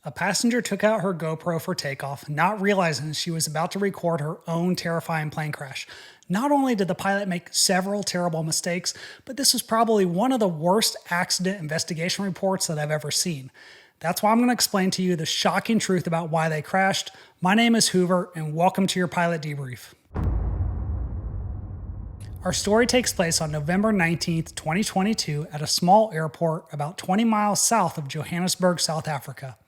A passenger took out her GoPro for takeoff, not realizing she was about to record her own terrifying plane crash. Not only did the pilot make several terrible mistakes, but this was probably one of the worst accident investigation reports that I've ever seen. That's why I'm going to explain to you the shocking truth about why they crashed. My name is Hoover, and welcome to your pilot debrief. Our story takes place on November 19th, 2022 at a small airport about 20 miles south of Johannesburg, South Africa.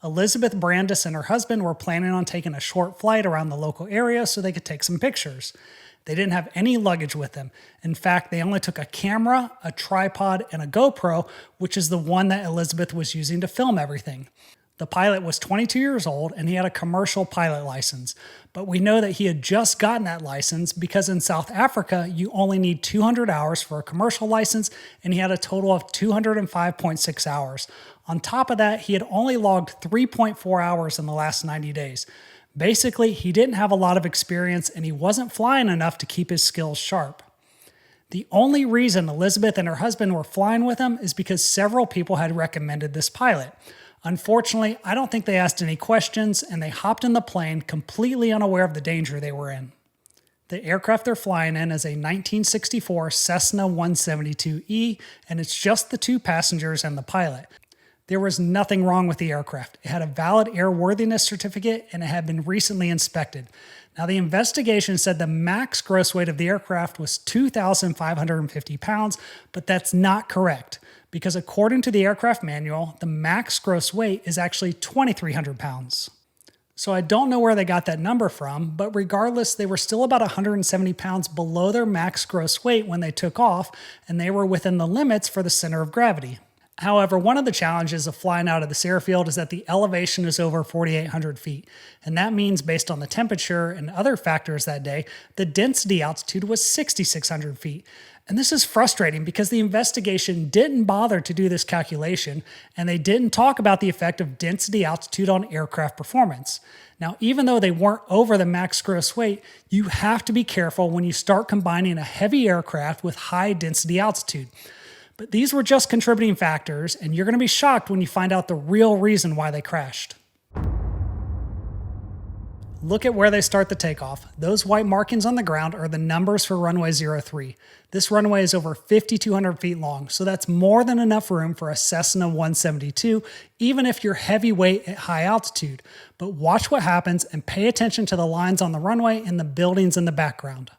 Elizabeth Brandis and her husband were planning on taking a short flight around the local area so they could take some pictures. They didn't have any luggage with them. In fact, they only took a camera, a tripod, and a GoPro, which is the one that Elizabeth was using to film everything. The pilot was 22 years old and he had a commercial pilot license, but we know that he had just gotten that license because in South Africa, you only need 200 hours for a commercial license, and he had a total of 205.6 hours. On top of that, he had only logged 3.4 hours in the last 90 days. Basically, he didn't have a lot of experience and he wasn't flying enough to keep his skills sharp. The only reason Elizabeth and her husband were flying with him is because several people had recommended this pilot. Unfortunately, I don't think they asked any questions and they hopped in the plane completely unaware of the danger they were in. The aircraft they're flying in is a 1964 Cessna 172E, and it's just the two passengers and the pilot. There was nothing wrong with the aircraft. It had a valid airworthiness certificate and it had been recently inspected. Now, the investigation said the max gross weight of the aircraft was 2,550 pounds, but that's not correct because according to the aircraft manual, the max gross weight is actually 2,300 pounds. So I don't know where they got that number from, but regardless, they were still about 170 pounds below their max gross weight when they took off, and they were within the limits for the center of gravity. However, one of the challenges of flying out of this airfield is that the elevation is over 4,800 feet. And that means, based on the temperature and other factors that day, the density altitude was 6,600 feet. And this is frustrating because the investigation didn't bother to do this calculation, and they didn't talk about the effect of density altitude on aircraft performance. Now, even though they weren't over the max gross weight, you have to be careful when you start combining a heavy aircraft with high density altitude. But these were just contributing factors, and you're going to be shocked when you find out the real reason why they crashed. Look at where they start the takeoff. Those white markings on the ground are the numbers for runway 03. This runway is over 5,200 feet long, so that's more than enough room for a Cessna 172, even if you're heavyweight at high altitude. But watch what happens and pay attention to the lines on the runway and the buildings in the background.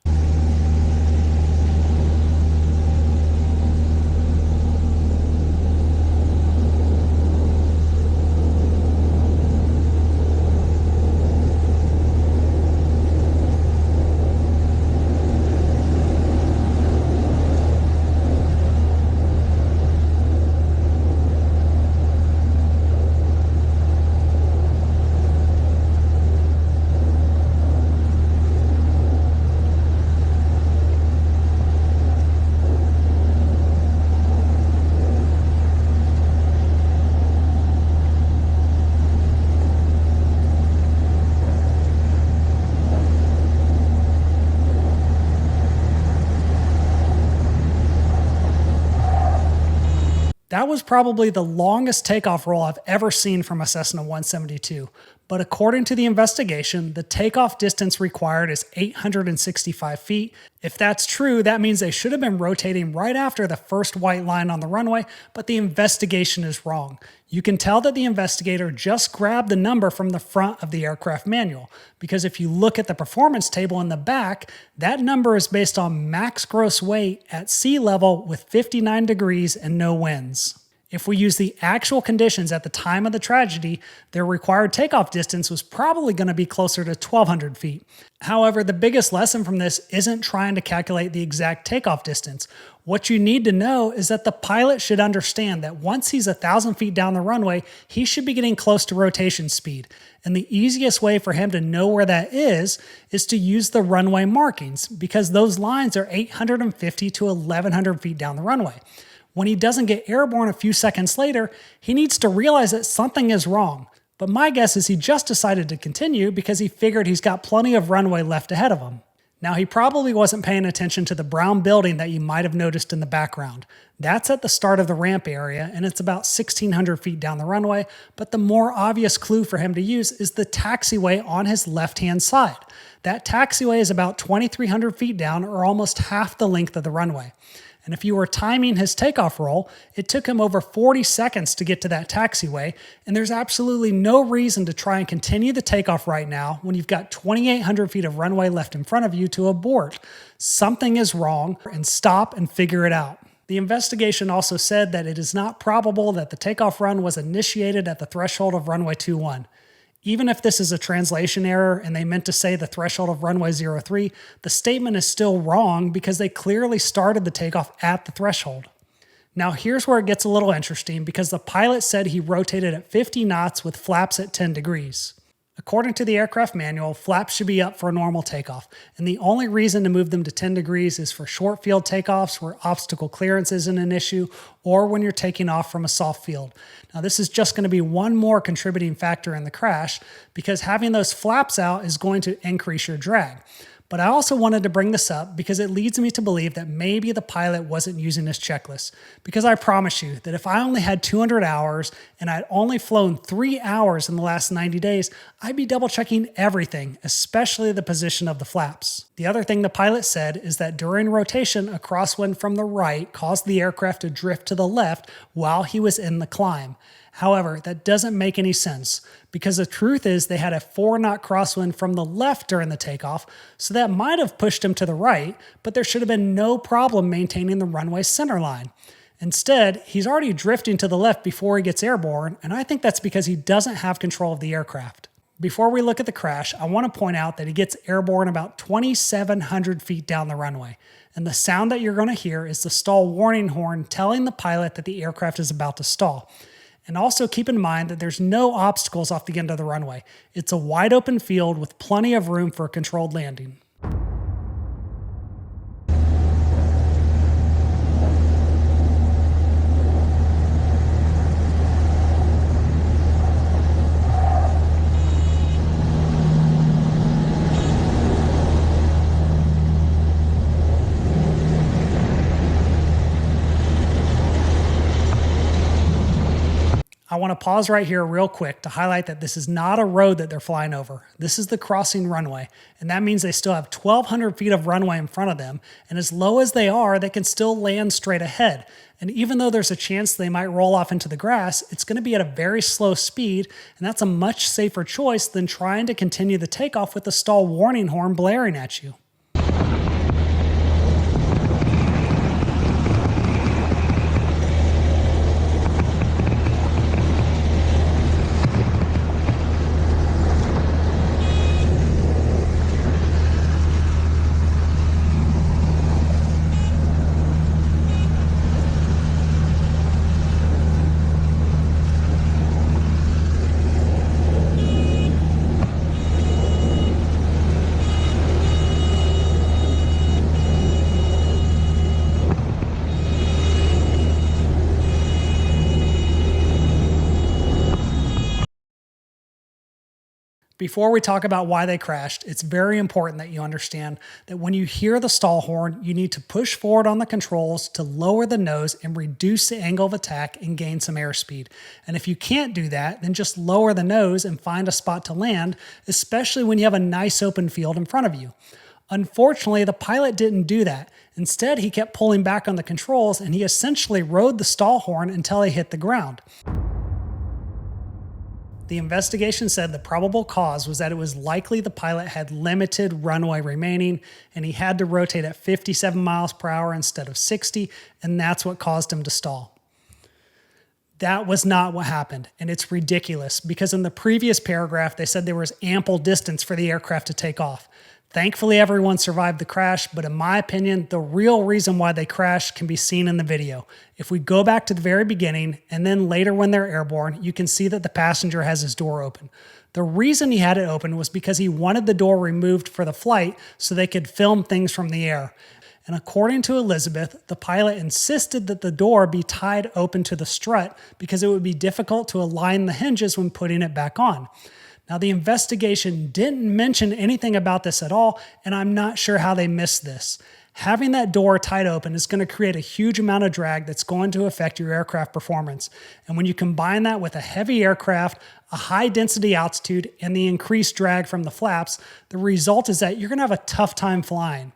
That was probably the longest takeoff roll I've ever seen from a Cessna 172. But according to the investigation, the takeoff distance required is 865 feet. If that's true, that means they should have been rotating right after the first white line on the runway, but the investigation is wrong. You can tell that the investigator just grabbed the number from the front of the aircraft manual, because if you look at the performance table in the back, that number is based on max gross weight at sea level with 59 degrees and no winds. If we use the actual conditions at the time of the tragedy, their required takeoff distance was probably going to be closer to 1,200 feet. However, the biggest lesson from this isn't trying to calculate the exact takeoff distance. What you need to know is that the pilot should understand that once he's 1,000 feet down the runway, he should be getting close to rotation speed. And the easiest way for him to know where that is to use the runway markings, because those lines are 850 to 1,100 feet down the runway. When he doesn't get airborne a few seconds later, he needs to realize that something is wrong. But my guess is he just decided to continue because he figured he's got plenty of runway left ahead of him. Now, he probably wasn't paying attention to the brown building that you might have noticed in the background. That's at the start of the ramp area, and it's about 1,600 feet down the runway, but the more obvious clue for him to use is the taxiway on his left-hand side. That taxiway is about 2,300 feet down, or almost half the length of the runway. And if you were timing his takeoff roll, it took him over 40 seconds to get to that taxiway, and there's absolutely no reason to try and continue the takeoff right now when you've got 2,800 feet of runway left in front of you to abort. Something is wrong, and stop and figure it out. The investigation also said that it is not probable that the takeoff run was initiated at the threshold of runway 21. Even if this is a translation error and they meant to say the threshold of runway 03, the statement is still wrong because they clearly started the takeoff at the threshold. Now here's where it gets a little interesting because the pilot said he rotated at 50 knots with flaps at 10 degrees. According to the aircraft manual, flaps should be up for a normal takeoff, and the only reason to move them to 10 degrees is for short field takeoffs where obstacle clearance isn't an issue, or when you're taking off from a soft field. Now this is just going to be one more contributing factor in the crash, because having those flaps out is going to increase your drag. But I also wanted to bring this up because it leads me to believe that maybe the pilot wasn't using his checklist. Because I promise you that if I only had 200 hours and I'd only flown 3 hours in the last 90 days, I'd be double checking everything, especially the position of the flaps. The other thing the pilot said is that during rotation, a crosswind from the right caused the aircraft to drift to the left while he was in the climb. However, that doesn't make any sense because the truth is they had a 4-knot crosswind from the left during the takeoff, so that might have pushed him to the right, but there should have been no problem maintaining the runway center line. Instead, he's already drifting to the left before he gets airborne, and I think that's because he doesn't have control of the aircraft. Before we look at the crash, I want to point out that he gets airborne about 2,700 feet down the runway, and the sound that you're going to hear is the stall warning horn telling the pilot that the aircraft is about to stall. And also keep in mind that there's no obstacles off the end of the runway. It's a wide open field with plenty of room for a controlled landing. I want to pause right here real quick to highlight that this is not a road that they're flying over. This is the crossing runway, and that means they still have 1,200 feet of runway in front of them, and as low as they are, they can still land straight ahead. And even though there's a chance they might roll off into the grass, it's going to be at a very slow speed, and that's a much safer choice than trying to continue the takeoff with the stall warning horn blaring at you. Before we talk about why they crashed, it's very important that you understand that when you hear the stall horn, you need to push forward on the controls to lower the nose and reduce the angle of attack and gain some airspeed. And if you can't do that, then just lower the nose and find a spot to land, especially when you have a nice open field in front of you. Unfortunately, the pilot didn't do that. Instead, he kept pulling back on the controls and he essentially rode the stall horn until he hit the ground. The investigation said the probable cause was that it was likely the pilot had limited runway remaining and he had to rotate at 57 miles per hour instead of 60, and that's what caused him to stall. That was not what happened, and it's ridiculous because in the previous paragraph they said there was ample distance for the aircraft to take off. Thankfully, everyone survived the crash, but in my opinion, the real reason why they crashed can be seen in the video. If we go back to the very beginning, and then later when they're airborne, you can see that the passenger has his door open. The reason he had it open was because he wanted the door removed for the flight so they could film things from the air. And according to Elizabeth, the pilot insisted that the door be tied open to the strut because it would be difficult to align the hinges when putting it back on. Now, the investigation didn't mention anything about this at all, and I'm not sure how they missed this. Having that door tied open is going to create a huge amount of drag that's going to affect your aircraft performance. And when you combine that with a heavy aircraft, a high density altitude, and the increased drag from the flaps, the result is that you're going to have a tough time flying.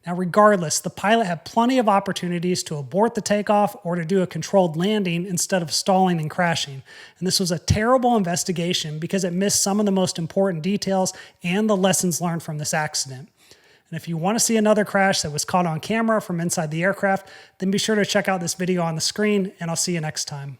Now, regardless, the pilot had plenty of opportunities to abort the takeoff or to do a controlled landing instead of stalling and crashing. And this was a terrible investigation because it missed some of the most important details and the lessons learned from this accident. And if you want to see another crash that was caught on camera from inside the aircraft, then be sure to check out this video on the screen, and I'll see you next time.